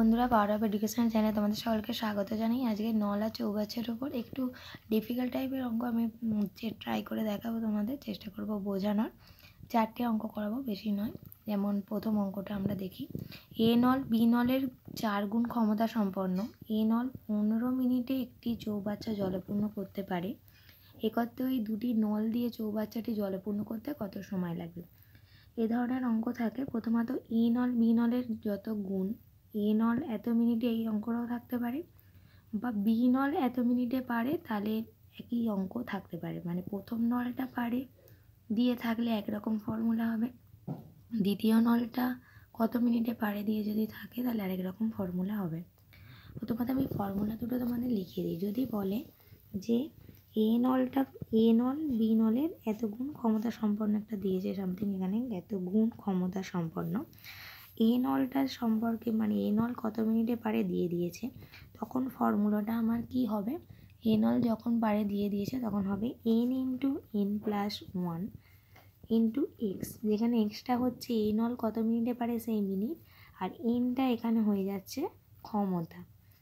বন্ধুরা, power of education চ্যানেলে তোমাদের সকলকে স্বাগত জানাই। আজকে নল আর চৌগাছের উপর একটু ডিফিকাল্ট টাইপের অঙ্ক আমি ট্রাই করে দেখাবো, তোমাদের চেষ্টা করব বোঝানোর। 4টে অঙ্ক করাবো, বেশি নয়। যেমন প্রথম অঙ্কটা আমরা দেখি। এ নল বি নলের 4 গুণ ক্ষমতা সম্পন্ন এ নল 15 মিনিটে একটি চৌবাচ্চা জলপূর্ণ করতে পারে। একত্রে ওই দুটি নল দিয়ে চৌবাচ্চাটি জলপূর্ণ করতে কত সময় লাগবে? এ ধরনের অঙ্ক থাকে। প্রথমত এ নল বি নলের যত গুণ, এ নল এত মিনিটে এই অঙ্কটাও থাকতে পারে, বা বি নল এত মিনিটে পারে, তাহলে একই অঙ্ক থাকতে পারে। মানে প্রথম নলটা পারে দিয়ে থাকলে একরকম ফর্মুলা হবে, দ্বিতীয় নলটা কত মিনিটে পারে দিয়ে যদি থাকে তাহলে আরেক রকম ফর্মুলা হবে। প্রথমত আমি ফর্মুলা দুটো তোমাদের লিখিয়ে দিই। যদি বলে যে এ নল বি নলের এত গুণ ক্ষমতা সম্পন্ন একটা দিয়েছে সামথিং, এখানে এত গুণ ক্ষমতা সম্পন্ন এ নলটার সম্পর্কে, মানে এ নল কত মিনিটে পারে দিয়ে দিয়েছে, তখন ফর্মুলাটা আমার কি হবে? এ নল যখন পারে দিয়ে দিয়েছে তখন হবে n into n plus 1 into x, যেখানে এক্সটা হচ্ছে এ নল কত মিনিটে পারে সেই মিনিট, আর এনটা এখানে হয়ে যাচ্ছে ক্ষমতা।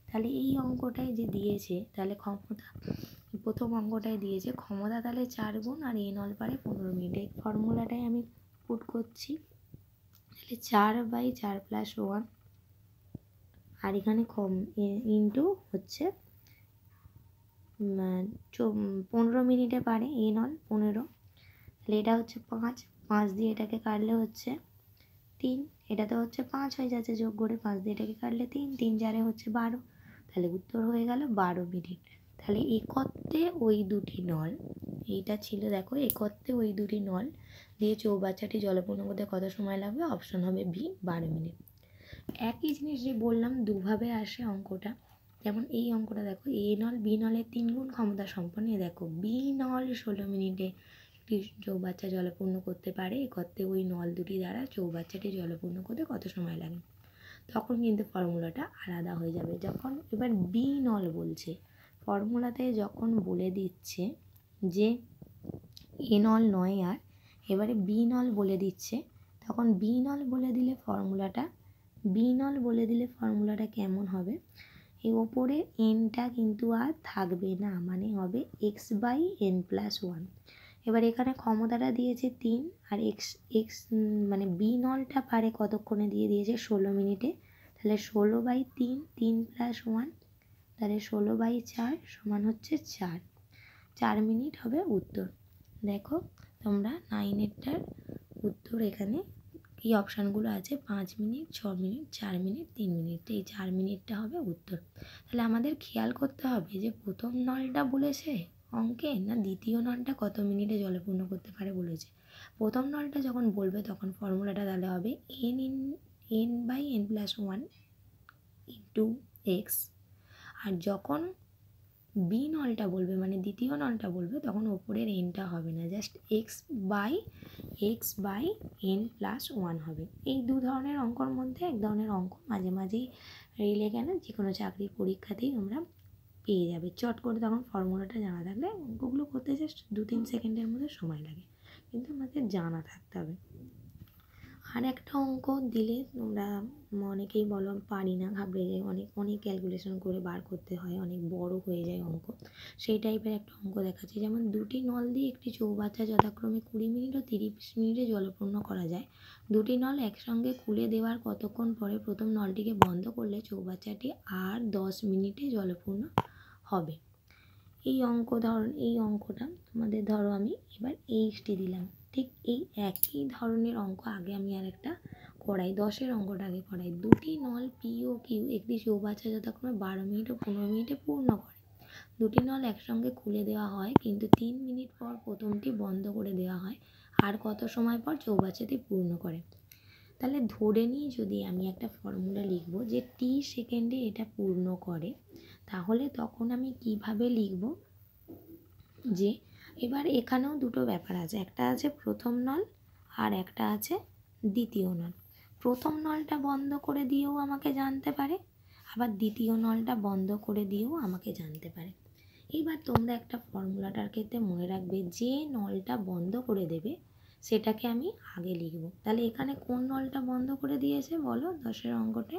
তাহলে এই অঙ্কটাই যে দিয়েছে, তাহলে ক্ষমতা প্রথম অঙ্কটাই দিয়েছে ক্ষমতা, তাহলে 4 গুণ, আর এ নল পারে 15 মিনিটে। ফর্মুলাটাই আমি পুট করছি। তাহলে 4/4 প্লাস 1, আর এখানে ইন্টু হচ্ছে 15 মিনিটে পারে এ নল 15, তাহলে এটা হচ্ছে 5 দিয়ে এটাকে কাটলে হচ্ছে 3, এটা তো হচ্ছে 5 হয়ে যাচ্ছে, যোগ করে 5 দিয়ে এটাকে কাটলে 3, 3 4 হচ্ছে 12, তাহলে উত্তর হয়ে গেল 12 মিনিট। তাহলে একত্রে ওই দুটি নল, এইটা ছিল দেখো, একত্রে ওই দুটি নল দিয়ে চৌবাচ্চাটি জলপূর্ণ করতে কত সময় লাগবে? অপশন হবে বি, 12 মিনিট। একই জিনিস যে বললাম দুভাবে আসে অঙ্কটা। যেমন এই অঙ্কটা দেখো, এ নল বি নলের 3 গুণ ক্ষমতা সম্পন্ন। দেখো বি নল 16 মিনিটে একটি চৌবাচ্চা জলপূর্ণ করতে পারে, একত্রে ওই নল দুটি দ্বারা চৌবাচ্চাটি জলপূর্ণ করতে কত সময় লাগে? তখন কিন্তু ফর্মুলাটা আলাদা হয়ে যাবে। যখন এবার বি নল বলছে, ফর্মুলাতে যখন বলে দিচ্ছে যে এ নল নয়, আর এবারে বি নল বলে দিচ্ছে, তখন বি নল বলে দিলে ফর্মুলাটা কেমন হবে? এই ওপরে এনটা কিন্তু আর থাকবে না, মানে হবে x/n প্লাস 1। এবার এখানে ক্ষমতাটা দিয়েছে 3, আর এক্স মানে বি নলটা পারে কতক্ষণে দিয়ে দিয়েছে? 16 মিনিটে। তাহলে 16/3, 3 প্লাস 1, তাহলে 16/4 সমান হচ্ছে 4 মিনিট হবে উত্তর। দেখো তোমরা 9এরটার উত্তর এখানে কি অপশানগুলো আছে? 5 মিনিট, 6 মিনিট, 4 মিনিট, 3 মিনিট। এই 4 মিনিটটা হবে উত্তর। তাহলে আমাদের খেয়াল করতে হবে যে প্রথম নলটা বলেছে অঙ্কে, না দ্বিতীয় নলটা কত মিনিটে জলপূর্ণ করতে পারে বলেছে। প্রথম নলটা যখন বলবে তখন ফর্মুলাটা তাহলে হবে n/n প্লাস 1 ইন্টু এক্স, আর যখন বি নলটা বলবে, মানে দ্বিতীয় নলটা বলবে, তখন ওপরের এনটা হবে না, জাস্ট x/n প্লাস 1 হবে। এই দু ধরনের অঙ্কর মধ্যে এক ধরনের অঙ্ক মাঝে মাঝেই রিলে কেন যে কোনো চাকরির পরীক্ষাতেই আমরা পেয়ে যাবে চট করে। তখন ফর্মুলাটা জানা থাকলে অঙ্কগুলো করতে জাস্ট 2-3 সেকেন্ডের মধ্যে সময় লাগে, কিন্তু আমাদের জানা থাকতে হবে। আর একটা অঙ্ক দিলে তোমরা অনেকেই বলো পারি না, ঘাবড়ে যাই, অনেক ক্যালকুলেশন করে বার করতে হয়, অনেক বড় হয়ে যায় অঙ্ক। সেই টাইপের একটা অঙ্ক দেখাচ্ছি। যেমন দুটি নল দিয়ে একটি চৌবাচ্চা যথাক্রমে 20 মিনিট ও 30 মিনিটে জলপূর্ণ করা যায়। দুটি নল একসঙ্গে খুলে দেওয়ার কতক্ষণ পরে প্রথম নলটিকে বন্ধ করলে চৌবাচ্চাটি আর 10 মিনিটে জলপূর্ণ হবে। এই অঙ্কটা তোমাদের ধরো আমি এবার এইচটি দিলাম, ঠিক এই একই ধরনের অঙ্ক আগে আমি আর একটা করাই, 10-এর অঙ্কটা আগে করাই। দুটি নল পি ও কিউ একটি চৌবাচ্চা যথাক্রমে 12 মিনিট ও 15 মিনিটে পূর্ণ করে। দুটি নল একসঙ্গে খুলে দেওয়া হয়, কিন্তু 3 মিনিট পর প্রথমটি বন্ধ করে দেওয়া হয়, আর কত সময় পর চৌবাচ্চাটি পূর্ণ করে? তাহলে ধরে নিই যদি আমি একটা ফর্মুলা লিখব যে টি সেকেন্ডে এটা পূর্ণ করে, তাহলে তখন আমি কিভাবে লিখব? যে এবার এখানেও দুটো ব্যাপার আছে, একটা আছে প্রথম নল আর একটা আছে দ্বিতীয় নল। প্রথম নলটা বন্ধ করে দিয়েও আমাকে জানতে পারে, আবার দ্বিতীয় নলটা বন্ধ করে দিয়েও আমাকে জানতে পারে। এইবার তোমরা একটা ফর্মুলাটার ক্ষেত্রে মনে রাখবে, যে নলটা বন্ধ করে দেবে সেটাকে আমি আগে লিখব। তাহলে এখানে কোন নলটা বন্ধ করে দিয়েছে বলো 10-এর অঙ্কটে?